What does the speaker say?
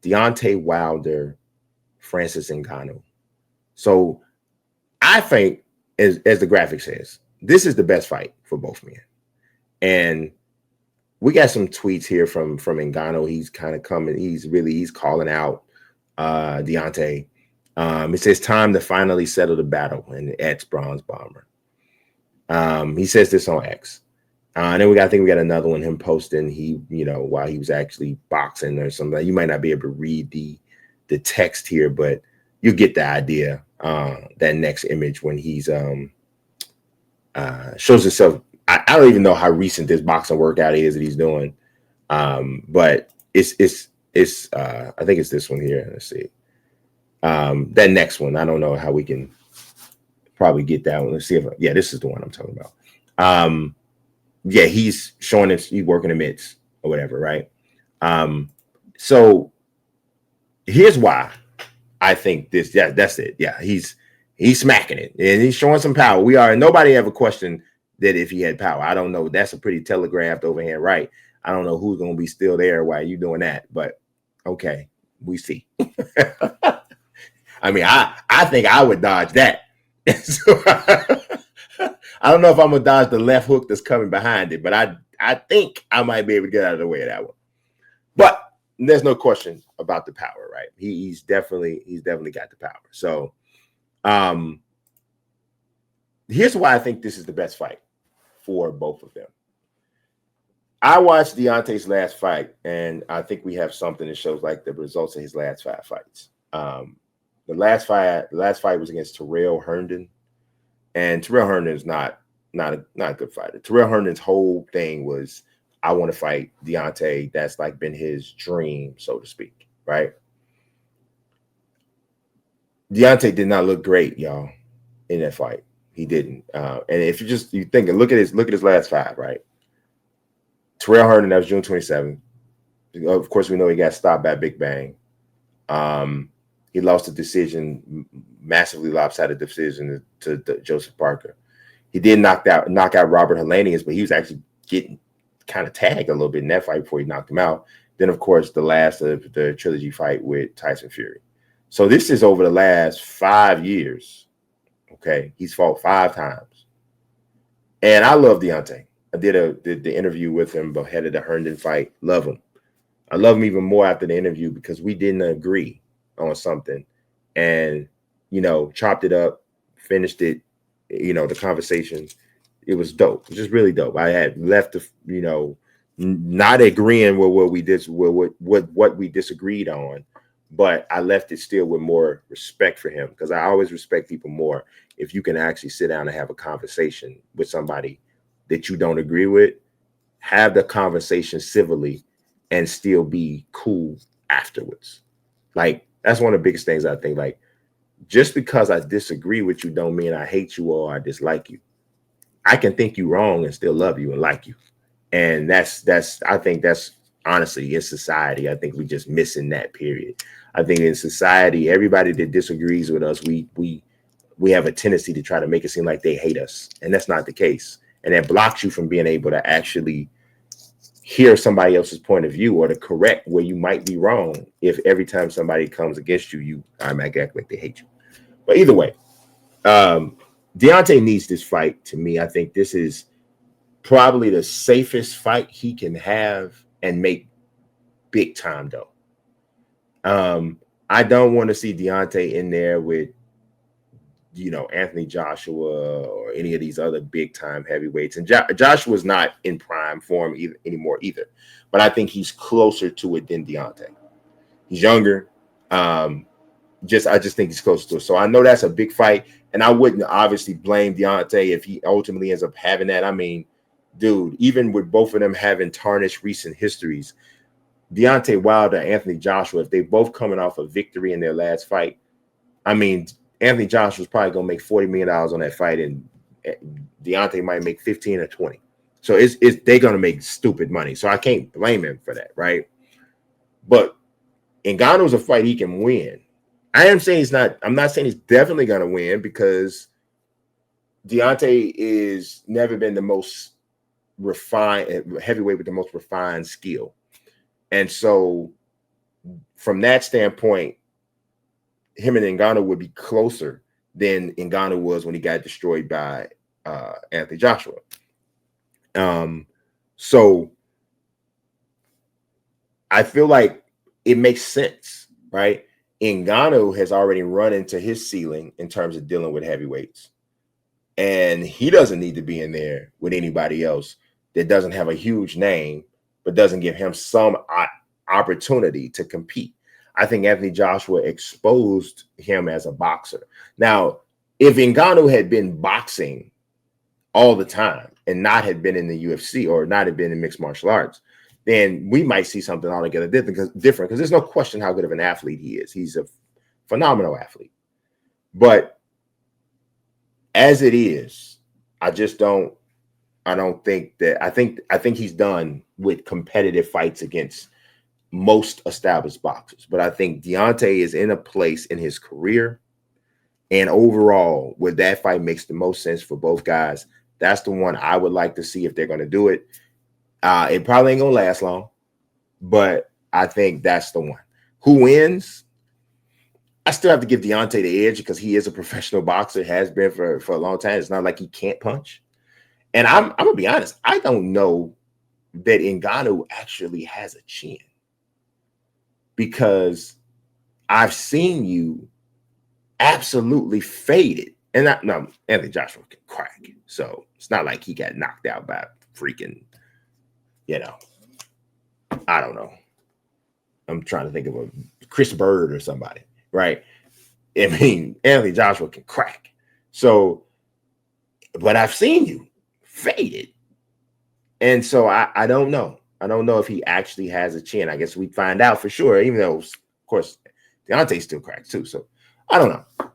Deontay Wilder, Francis Ngannou. So I think, as the graphic says, this is the best fight for both men. And we got some tweets here from Ngannou. He's kind of coming. He's calling out Deontay. It says time to finally settle the battle in X Bronze Bomber. He says this on X. And then I think we got another one, him posting while he was actually boxing or something. You might not be able to read the text here, but you get the idea. That next image when he's shows himself. I don't even know how recent this boxing workout is that he's doing. But it's I think it's this one here. Let's see. That next one. I don't know how we can probably get that one. Let's see if this is the one I'm talking about. He's showing us he's working the mitts or whatever, right? So here's why I think this. Yeah, that's it. Yeah, he's smacking it and he's showing some power. Nobody ever questioned that if he had power. I don't know. That's a pretty telegraphed overhand right. I don't know who's gonna be still there while you doing that, but okay, we see. I mean, I think I would dodge that. So, I don't know if I'm gonna dodge the left hook that's coming behind it, but I think I might be able to get out of the way of that one. But there's no question about the power, right? He's definitely got the power. So here's why I think this is the best fight for both of them. I watched Deontay's last fight, and I think we have something that shows like the results of his last 5 fights. The last fight was against Terrell Herndon, and Terrell Herndon is not a good fighter. Terrell Herndon's whole thing was, I want to fight Deontay. That's like been his dream, so to speak, right? Deontay did not look great, y'all, in that fight. He didn't. And if you think, look at his last 5, right? Terrell Herndon, that was June 27th. Of course, we know he got stopped by Big Bang. He lost a decision, massively lopsided decision to Joseph Parker. He did knock out Robert Helenius, but he was actually getting kind of tagged a little bit in that fight before he knocked him out. Then, of course, the last of the trilogy fight with Tyson Fury. So this is over the last 5 years. Okay, he's fought 5 times, and I love Deontay. I did the interview with him ahead of the Herndon fight. Love him. I love him even more after the interview because we didn't agree on something, and chopped it up, finished it. The conversation. It was dope. It was just really dope. I had left not agreeing with what we disagreed on, but I left it still with more respect for him because I always respect people more if you can actually sit down and have a conversation with somebody that you don't agree with, have the conversation civilly and still be cool afterwards. Like, that's one of the biggest things I think. Like, just because I disagree with you don't mean I hate you or I dislike you. I can think you wrong and still love you and like you. And I think that's honestly in society. I think we just missing that period. I think in society, everybody that disagrees with us, we have a tendency to try to make it seem like they hate us. And that's not the case. And that blocks you from being able to actually hear somebody else's point of view or to correct where you might be wrong. If every time somebody comes against you, you might act like they hate you. But either way, Deontay needs this fight. To me, I think this is probably the safest fight he can have and make big time, though. I don't want to see Deontay in there with, Anthony Joshua or any of these other big time heavyweights. And Joshua's not in prime form anymore either. But I think he's closer to it than Deontay. He's younger. I just think he's close to it. So I know that's a big fight. And I wouldn't obviously blame Deontay if he ultimately ends up having that. I mean, dude, even with both of them having tarnished recent histories, Deontay Wilder, Anthony Joshua, if they both coming off a victory in their last fight, I mean, Anthony Joshua's probably going to make $40 million on that fight, and Deontay might make 15 or 20. So they're going to make stupid money. So I can't blame him for that, right? But Ngannou's a fight he can win. I'm not saying he's definitely going to win because Deontay is never been the most refined heavyweight with the most refined skill. And so from that standpoint, him and Ngannou would be closer than Ngannou was when he got destroyed by Anthony Joshua. So I feel like it makes sense, right? Ngannou has already run into his ceiling in terms of dealing with heavyweights. And he doesn't need to be in there with anybody else that doesn't have a huge name, but doesn't give him some opportunity to compete. I think Anthony Joshua exposed him as a boxer. Now, if Ngannou had been boxing all the time and not had been in the UFC or not had been in mixed martial arts, then we might see something altogether different because there's no question how good of an athlete he is. He's a phenomenal athlete. But as it is, I don't think that I think he's done with competitive fights against most established boxers. But I think Deontay is in a place in his career and overall where that fight makes the most sense for both guys. That's the one I would like to see if they're going to do it. It probably ain't going to last long, but I think that's the one. Who wins? I still have to give Deontay the edge because he is a professional boxer, has been for a long time. It's not like he can't punch. And I'm going to be honest, I don't know that Ngannou actually has a chin because I've seen you absolutely faded. And no, Anthony Joshua can crack. So it's not like he got knocked out by freaking, I don't know. I'm trying to think of a Chris Bird or somebody, right? I mean, Anthony Joshua can crack. So, but I've seen you faded. And so I don't know. I don't know if he actually has a chin. I guess we'd find out for sure, even though, of course, Deontay still cracks too. So I don't know.